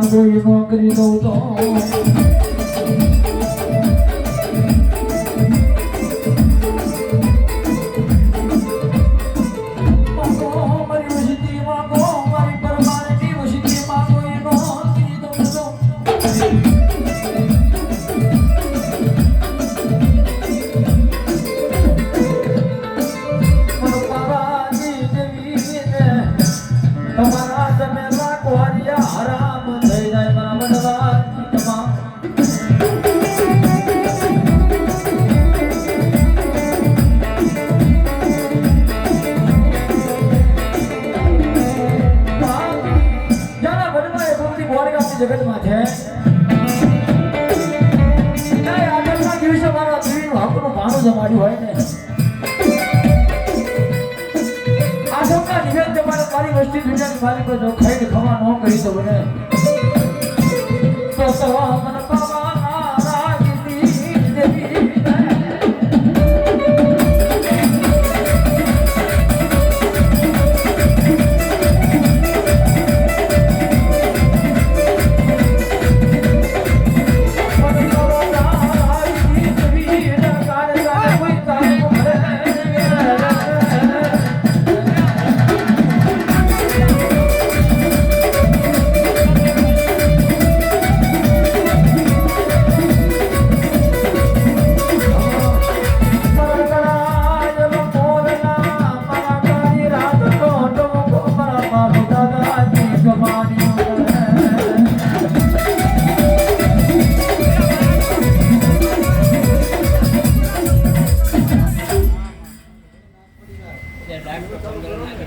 દેવી નોકરી દઉં તો તમારા તમે રાખવારિયા હરામ થઈ જાય બરાબર તમામ જાના ભરમાં એક વખત બોરગામની જગતમાં છે ત્યાં આગળના દિવસે મારા દેવીનું હકનું ભાણું જમાડ્યું હોય ને નિવેદ તમારે મારી વસ્તી દુનિયાની માલિક જો ખાઈને ખવા ન કરી તો બને તો મન પાવાના રાગી દેવી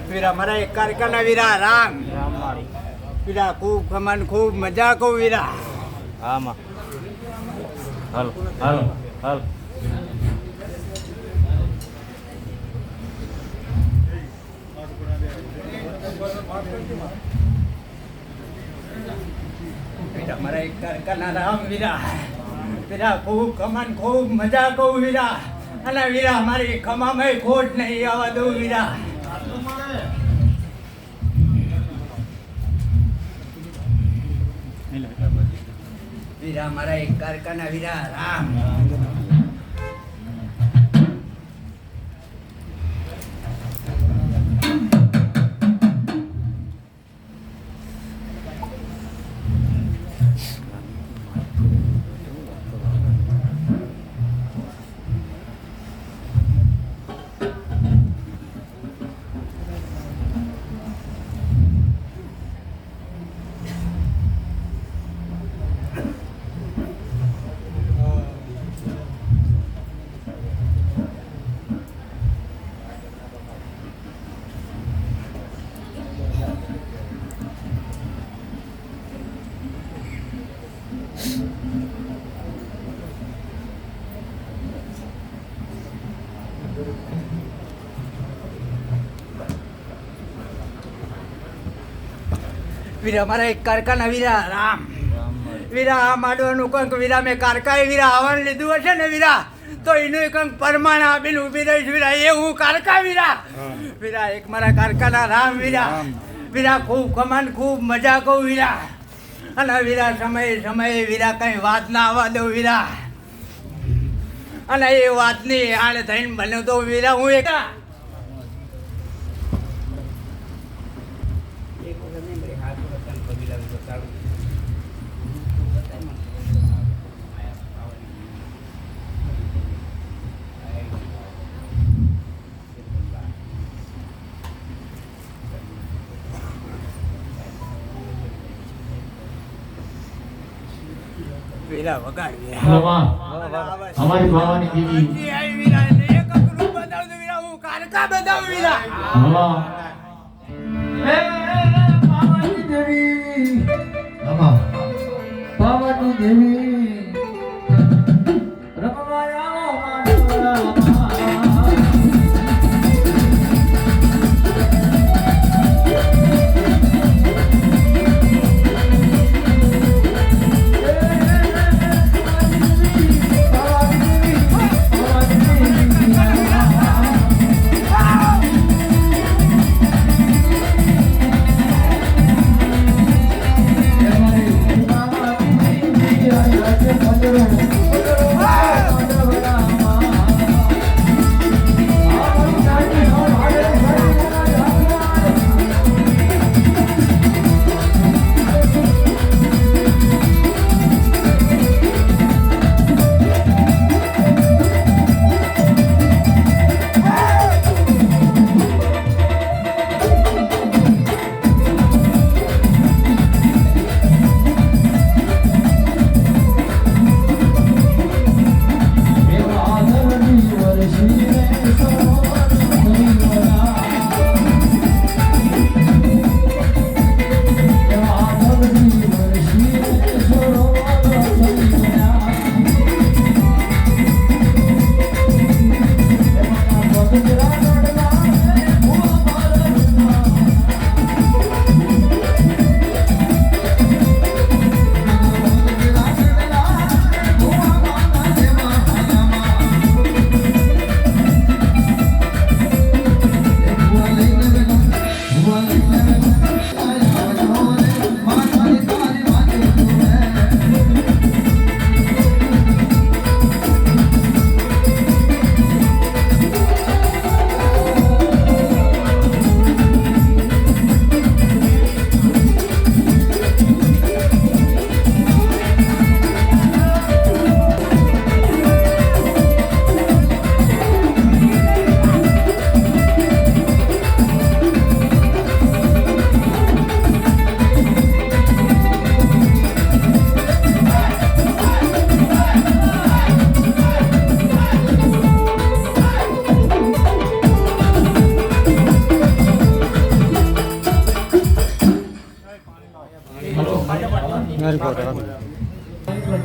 વીરા મારા એક કારકાના વીરા રામ વીરા ખૂબ કમાન ખૂબ મજા કહું વીરા આમાં હાલ હાલ હાલ વીરા મારા એક કારકાના રામ વીરા વીરા ખૂબ કમાન ખૂબ મજા કહું વીરા અને વીરા મારી ખમામાં ખોટ નહીં આવવા દઉં વીરા વીરા મારા એક કારકાના વીરા રામ વીરા મારા એક કારકાના વીરા રામ વીરા આ માંડવાનું કંઈક વીરા મેં કારકાએ વીરા આવવાનું લીધું હશે ને વીરા તો એનું કંઈક પરમાણ આપીને ઊભી રહીશ વીરા એ હું કારકા વીરા વીરા એક મારા કારકાના રામ વીરા વીરા ખૂબ કમાન ખૂબ મજા કહું વીરા અને વીરા સમયે સમયે વીરા કંઈ વાત ના આવવા દઉં વીરા અને એ વાતની આડે થઈને બન્યો તો વીરા હું એક વીરા વગાડ વીરા અમારી ભવાની દેવી આઈ વીરા ને એક રૂપ બતાવ દે વીરા હું કારકા બતાવ વીરા હે ભવાની દેવી ભવાની દેવી રમવાયા માનવા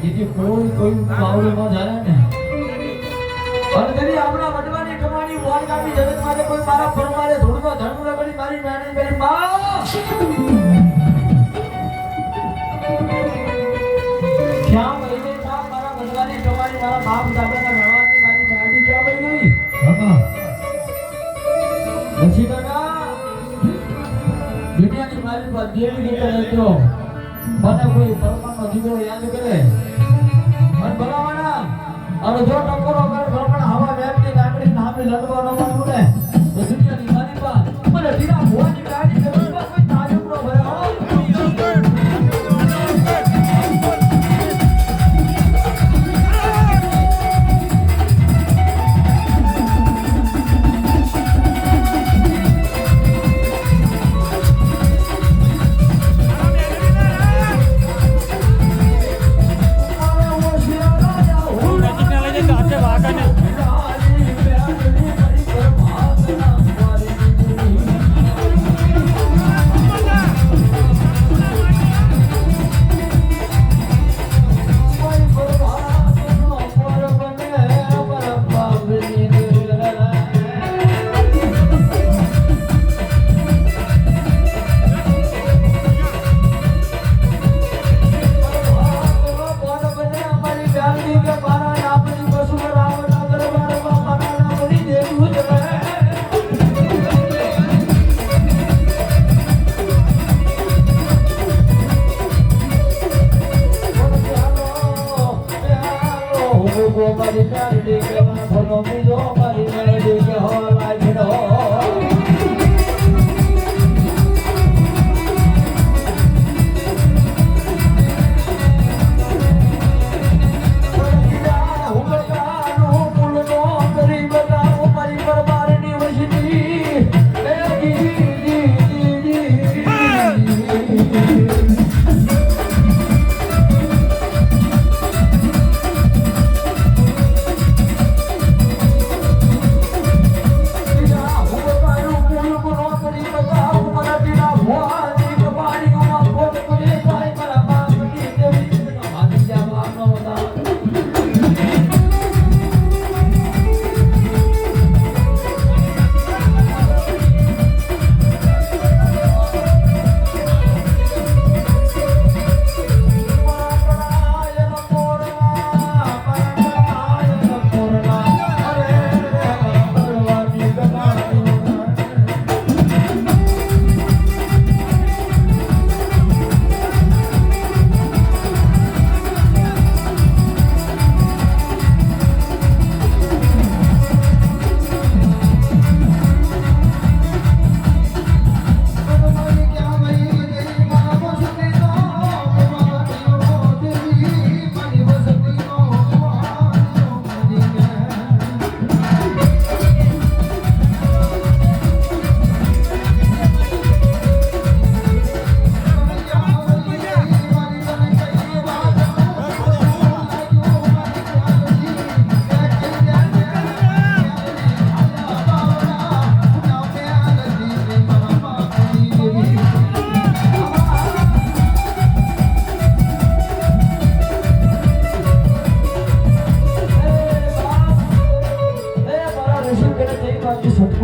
જેથી કોઈ માવડું ન જાય ને અને કદી આપણા વડવાની કમાણી બોલ કાપી જગત માટે કોઈ મારા પરમારે ધૂળમાં ધર્મ રગડી મારી નાની મારી માં ક્યાં મહિને સાહેબ મારા વડવાની કમાણી મારા બાપ દાદાના રણવાની મારી ગાડી ક્યાં વહી ગઈ હા પછી કાકા દુનિયાની મારી પર દેવી રીતે રહેતો મને કોઈ પરમાનો દીકરો યાદ કરે અને ભલાવાના અને જો ટકોરો કર ભલાવાના હવા વેપની નાકડી નામે લડવાનો માનું ને તો દુનિયાની મારી પર મને દીરા ભોવાની ગાડી જરૂર કોઈ તાજુકરો ભયો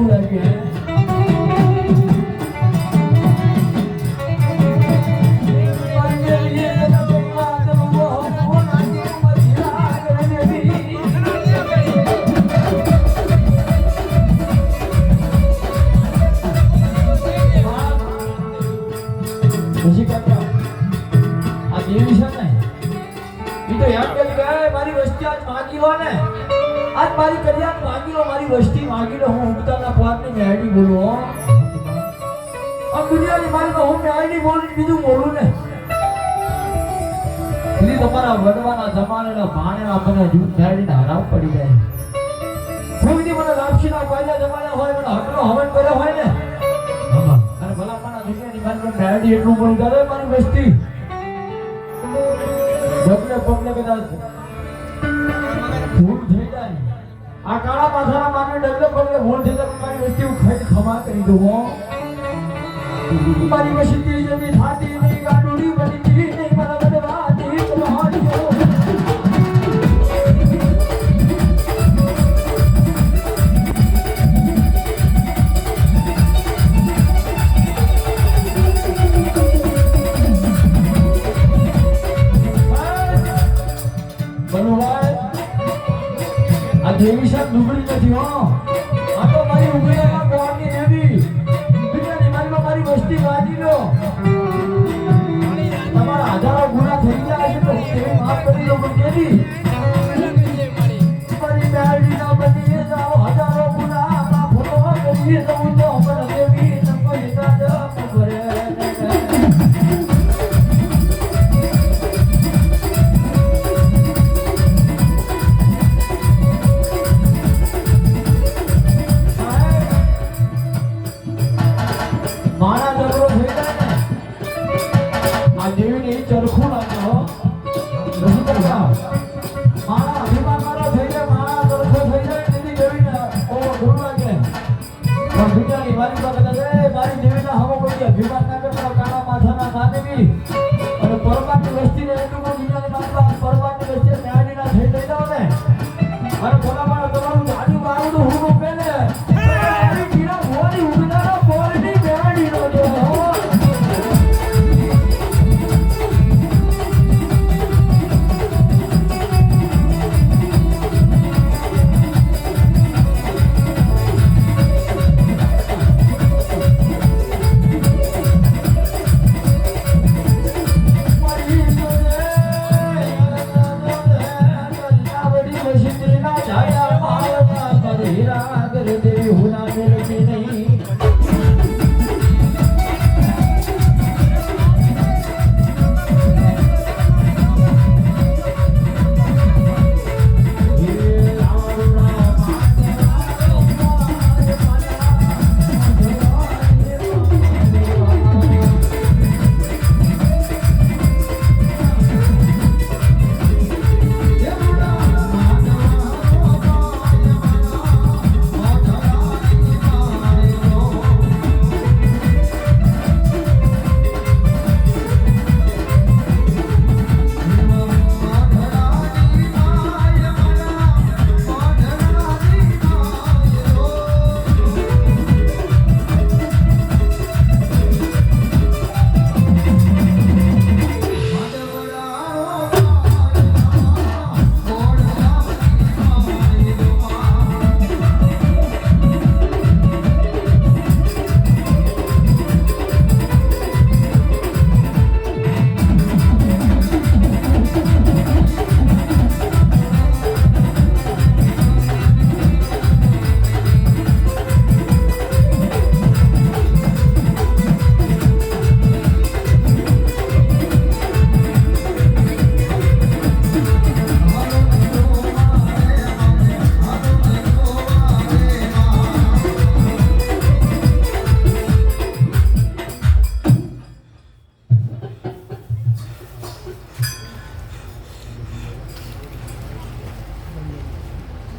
કેવું લાગ્યું હે? પછી કાકા, આ દેવી છે ને, ઈ તો એમ કે મારી વસ્તી આજ માગી લો ને, આજ મારી કલ્યાણ માગી લો, મારી વસ્તી માગી લો, હું ઉગતાના પારની મેળી બોલું હો. આ દુનિયાની મારી તો હું મેળી બોલું, બીજું બોલું ને. ઈ તમારા વડવાના જમાનેના ભાણેના મને જૂથ મેળીને હરામ પડી જાય. ફૂલથી મને લાપસીના પહેલા જમાના હોય, મને હકનો હવન કર્યો હોય ને, અને ભલામણા દુનિયાની મારી મેળી એટલું બોલી કરે મારી વસ્તી ડગલે પગલે કદાચ ભૂલ થઈ જાય. આ કાળા માથાના માનવી ડગલે પગલે ભૂલ થઈ જાય, મારી વસ્તી હું ખાઈ ખમા કરી દઉં હો. મારી વસ્તી જમી થાતી નહીં, ગાડુડી બની નહીં, મારા બદવાતી તમારી દેવી સાહેબ ડુબળી નથી હો. આ તો મારી ઉગડેલા ગોળની દેવી દુનિયાની મારી મારી વસ્તી વાજી લો. તમારા હજારો ગુના થઈ ગયા છે તો હું માફ કરી દઉં પણ કેદી